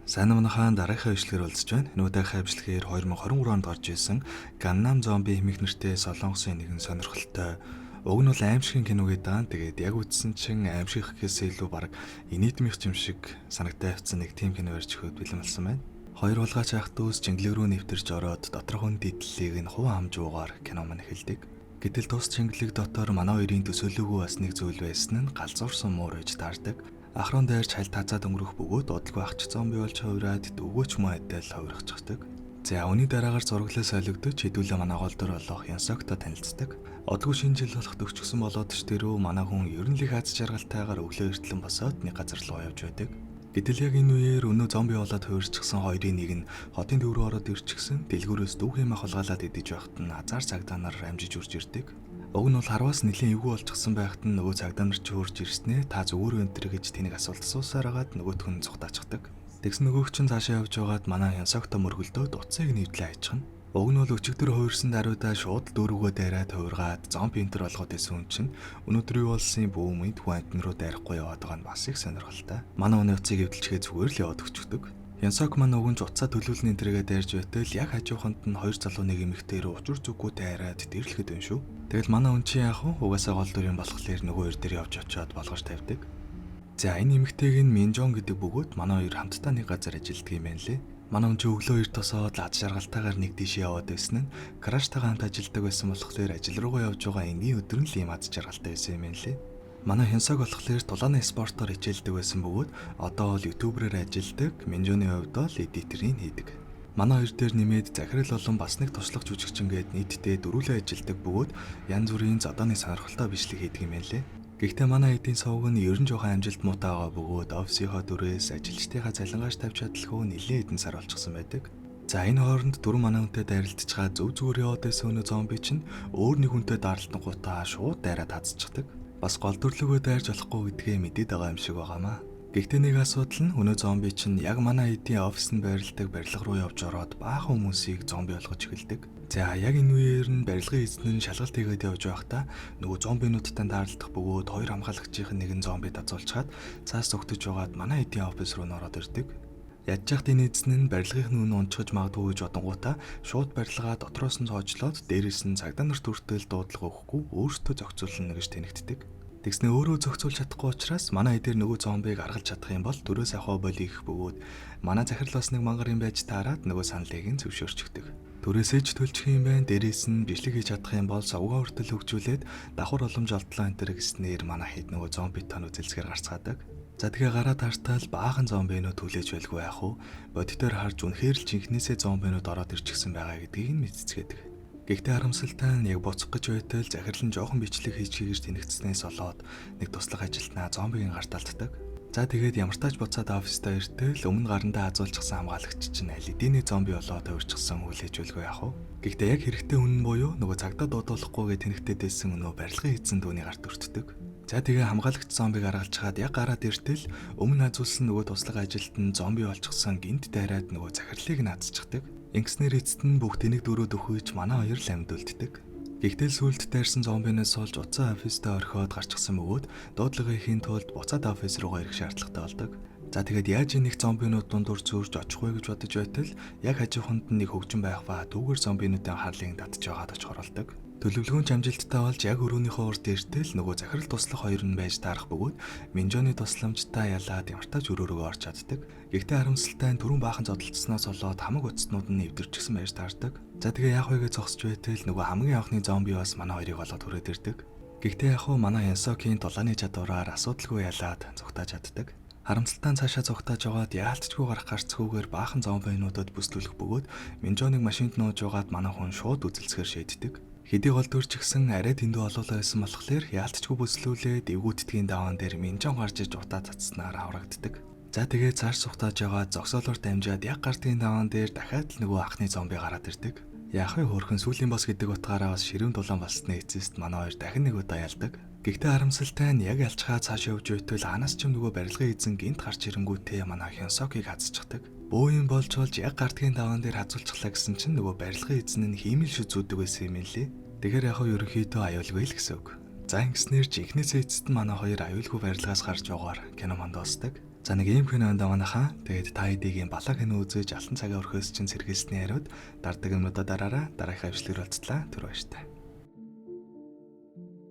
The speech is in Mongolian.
Сайн манайхан дараагийн хвшлэгээр уулзж байна. Нөгөө дахин хвшлэгээр 2023 онд гарч ирсэн Gangnam Zombie хэмээх нэртэй солонгосын нэгэн сонирхолтой уг нь бол аимшигын кино гэдэг. Тэгээд яг үзсэн чинь аимшиг гэхээсээ илүү баг инээдмих юм шиг санагтай авцсан нэг тим кино ярьж өгөхөд бэлэн болсон байна. Хоёр улгаач ах дүүс жинглэг рүү нэвтэрч ороод доторхон дидлийг нь хувь хамжуугаар кино маань эхэлдэг. Гэтэл тус жинглэг дотор манай хоёрын төсөөлөөгүй бас нэг зүйл байсан нь галзуурсан муур гэж таардаг. Ахрон дайрч хальт хацаад өнгөрөх бөгөөд одолгүй ахч зомби болж хувираад дөвгөөч мөн адил хувирахчихдаг. За үүний дараагаар зураглал солигдож хэдүүлээ манай гол дор болох Янсогтой танилцдаг. Одгүй шинэ жил болох төгчсөн болоод ч тэрөө манай хүн ерөнлөх аз жаргалтайгаар өглөө эртлэн босоод нэг газар руу явж байдаг. Гэтэл яг энэ үеэр өнөө зомби болоод хувирчихсан хоёрын нэг нь хотын төв рүү ороод ирчихсэн дэлгүүрээс дүүх юм хулгайлаад идэж байхад нь азар цагдаа амжиж урж ирдэг. Уг нь бол харваас нэлийн эвгүй болчихсон байхад нь нөгөө цагдаа нар ч хурж ирснээр та зүгээр өнтер гэж тэнийг асуулт асуусаар агаад нөгөөх нь цухтаачдаг. Тэгс нөгөөх чинь цаашаа явж байгаад манай Янсогто мөргөлдөөд уцыг нэвтлээ хайчихна. Уг нь бол өчигдөр хувирсан даруйдаа шууд дөрөвгөө дайраад хувиргаад зомби энтер болгоод исэн хүн чинь өнөөдөр юу болсон бүү мэд хүн руу дайрахгүй яваад байгаа нь бас их сонирхолтой. Манай өнөө уцыг эвдэлчгээ зүгээр л яваад өчгдөг. Янсог маань өгөн уцаа төлөвлөлийн энтергээ дайрж байтал яг хажууханд нь хоёр залуу нэг эмэгтэйр учир зүггүй дайраад дэрлэхэд байна шүү. Тэгэл манай хүн чи яах вэ? Угаасаа гол дүрийн болохоор нөгөө хоёр дээр явж очиод болгож тавьдаг. За энэ эмэгтэйг нь Минжон гэдэг бөгөөд манай хоёр хамтдаа нэг газар ажилладаг юм байна лээ. Манай хүн чи өглөө эрт тосоод лад шаргалтайгаар нэг тийш яваад байсан нь краштайгаа хамт ажилладаг байсан болохоор ажил руугаа явж байгаа энгийн өдөр нь л ийм аз жаргалтай байсан юм байна лээ. Манай Хянсог болохоор дулааны спортоор хичээлдэг байсан бөгөөд одоо бол ютуберээр ажилладаг, Минжоны хувьд бол эдитерийг хийдэг. Манай хоёр дээр нэмээд захирал болон бас нэг туслах жүжигчин гээд нийтдээ дөрвөлөө ажилладаг бөгөөд янз бүрийн зодооны сонирхолтой бичлэг хийдэг юм байна лээ. Гэхдээ манай эдийн сувг нь ерөн жоохон амжилт муутай байгаа бөгөөд офисийнхоо дүрээс ажилчдынхаа цалингааш тавьж чадлаггүй нэлээд хэдэн сар болчихсон байдаг. За энэ хооронд дөрвөн манай хүнтэй дайралтчгаа зөв зүгээр яваад байсан өнөө зомби чинь өөр нэг хүнтэй даралтангуудаа шууд дайраад хазчихдаг. Бас гол төрлөгөө дайрж болохгүй гэдгээ мэдээд байгаа юм шиг байгаамаа. Гэхдээ нэг асуудал нь өнөө зомби чинь яг манай эдийн офиснд байрладаг барилга руу явж ороод баахан хүмүүсийг зомби болгож эхэлдэг. За яг энэ үеэр нь барилгын эзэн нь шалгалт хийгээд явж байхдаа нөгөө зомбинуудтай таарлах бөгөөд хоёр хамгаалагчийн нэг нь зомби дазуулчаад цаас зогтож байгаад манай эдийн офис руу ороод ирдэг. Ядчахт энэ эзэн нь барилгын үнэ унчгаж магадгүй гэж бодонгуудаа шууд барилгаа дотроос нь цоожлоод дээрээс нь цагдаа нарт хүртэл дуудлага өгөхгүй өөртөө зохицуулна гэж тэнэгтдэг. Тэгснэ өөрөө зохицуулж чадахгүй учраас манай эдгээр нөгөө зомбиг аргалж чадах юм бол дөрөөс авах боли их бөгөөд манай захирал бас нэг мангарын байж таарад нөгөө саналыг нь зөвшөөрчдөг. Төрөөсөө ч төлчих юм байна. Дээрээс нь бичлэг хийж чадах юм бол совгоо хүртэл хөгжүүлээд давхар боломж олдлоо энэ төр гэснээр манай хэд нөгөө зомби тань үзэлцгээр гарцгаадаг. За тэгээ гараа тартаал баахан зомбинууд хүлээж байлгүй яах вэ? Бодитоор харж үнэхээр л жинхнээсээ зомбинууд ороод ирчихсэн байгаа гэдгийг нь мэдцгээдэг. Гэхдээ харамсалтай нь яг буцах гэж байтал захирал нь жоохон бичлэг хийж тэнэгтснээс болоод нэг туслах ажилтнаа зомбигийн гарт алддаг. За тэгээд ямар тач буцаад офистаа иртэл өмнө гарандаа хазуулчихсан хамгаалагч чинь аль эдийн зомби болоод хувирчихсан хүлээж байлгүй яах вэ? Гэхдээ яг хэрэгтэй үнэн буюу нөгөө цагдаа дуудуулахгүйгээ тэнэгтэйсэн өнөө барилгын эзэн дүүний гарт өртдөг. За тэгээ хамгаалагч зомбиг аргалж хаад яг гараад иртэл өмнө хазуулсан нөгөө туслах ажилтан зомби болчихсон гинт дайраад нөгөө захирлыг наацчихдаг. Ингэснээр эцэст нь бүх тэнэг дөрөв дөхөж манай хоёр л амьд үлддэг. Гэхдээ сүүлд дайрсан зомбинаас олж уцаа офистаа орхиод гарчихсан бөгөөд дуудлага хийхин тулд буцаад офис руугаа ирэх шаардлагатай болдог. За тэгээд яаж нэг зомбинууд дундуур зөөрж очих вэ гэж бодож байтал яг хажууханд нэг хөгжин байх ба түүгээр зомбинуудын харлыг татж байгаад очих оролдог. Төлөвлөгөөн амжилттай болж яг өрөөнийхөө урд иртэл нөгөө захирал туслах хоёр нь байж таарах бөгөөд Минжоны тусламжтай ялаад ямартаач өрөөрөө орч чаддаг. Гэхдээ харамсалтай нь түрүүн баахан зодтолцсноос болоод хамаг утаснууд нь эвдэрчихсэн байж таардаг. За тэгээ яах вэ гэж зогсож байтал нөгөө хамгийн анхны зомби бас манай хоёрыг олоод хүрээд ирдэг. Гэхдээ яг хуу манай Янсокийн дулааны чадвараар асуудалгүй ялаад зугтааж чаддаг. Харамсалтай цаашаа зугтааж байгаад яалтчгүй гарах гарцгүйгээр баахан зомбинуудад бүслүүлэх бөгөөд Минжоныг машинд нууж байгаад манай хүн шууд үзэлцгээр шийддэг. Хэдий гол дүрч гисэн арай дэндүү олоолаа байсан болохоор яалтчгүй бүслүүлээд эвгүүтдгийн даваан дээр Минжон гарч иж утаа цацснаар аврагддаг. За тэгээ цааш сухтааж байгаа зогсоолоор дамжаад яг гардгийн даваан дээр дахиад л нөгөө анхны зомби гараад ирдэг. Яах вэ хөөрхөн сүүлийн бос гэдэг утгаараа бас ширээн дулаан болсны эцэст манай хоёр дахин нэг удаа ялдаг. Гэхдээ харамсалтай нь яг ялчхаа цааш явж байтал ханаас ч нөгөө барилгын эзэн гинт гарч ирэнгүүтээ манай Хянсокийг хазчихдаг. Бөө юм болж яг гардгийн даваан дээр хазуулчихлаа гэсэн чинь нөгөө барилгын эзэн нь хиймэл шүзүүдэг байсан юм лээ. Тэгэхээр яг ерөнхийдөө аюулгүй л гэсэн үг. За ингэснээр ч эхнээсээ эцэст нь манай хоёр аюулгүй барилгаас гарч явгаар кино манд дуусдаг. За нэг ийм кинонд манайхаа тэгээд та хэдийгийн балаа кино үзэж алтан цагаа өрхөөс чинь сэргийлсний хариуд дараагийн юмудаа дараараа дараагийн хавьчлэр болцлаа. Түр баяртай.